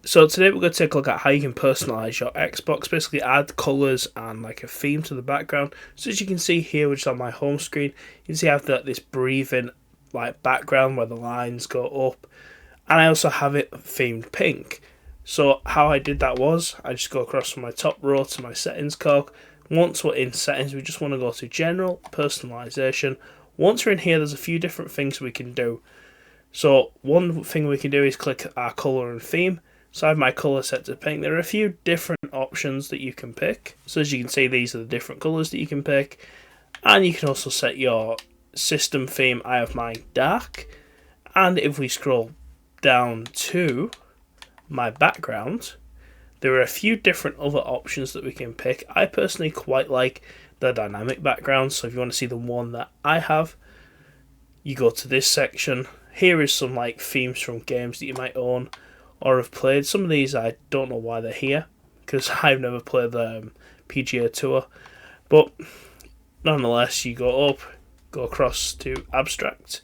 So today we're going to take a look at how you can personalize your Xbox, basically add colors and like a theme to the background. So as you can see here, which is on my home screen, you can see I have this breathing like background where the lines go up, and I also have it themed pink. So how I did that was, I just go across from my top row to my settings cog. Once we're in settings, we just want to go to general, personalization. Once we're in here, there's a few different things we can do. So one thing we can do is click our color and theme. So I have my colour set to pink. There are a few different options that you can pick. So as you can see, these are the different colours that you can pick. And you can also set your system theme. I have mine dark. And if we scroll down to my background, there are a few different other options that we can pick. I personally quite like the dynamic background. So if you want to see the one that I have, you go to this section. Here is some like themes from games that you might own or have played. Some of these I don't know why they're here, because I've never played the PGA Tour. But nonetheless, you go up, go across to abstract,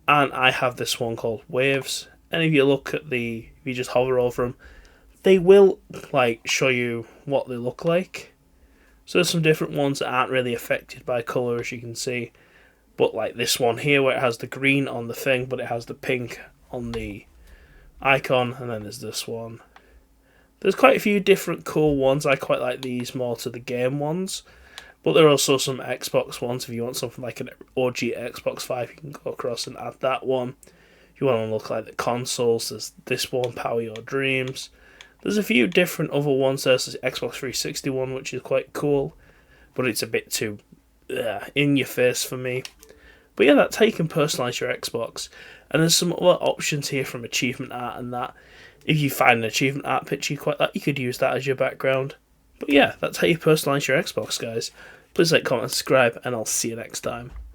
and I have this one called waves. And if you look at if you just hover over them, they will like show you what they look like. So there's some different ones that aren't really affected by colour, as you can see. But like this one here, where it has the green on the thing, but it has the pink on the icon, and then there's this one. There's quite a few different cool ones. I quite like these more to the game ones, but there are also some Xbox ones. If you want something like an OG Xbox 5, you can go across and add that one. If you want to look like the consoles, there's this one, Power Your Dreams. There's a few different other ones. There's this Xbox 360 one, which is quite cool, but it's a bit too in your face for me. But yeah, that's how you can personalise your Xbox. And there's some other options here from achievement art and that. If you find an achievement art picture you quite like, you could use that as your background. But yeah, that's how you personalise your Xbox, guys. Please like, comment, subscribe, and I'll see you next time.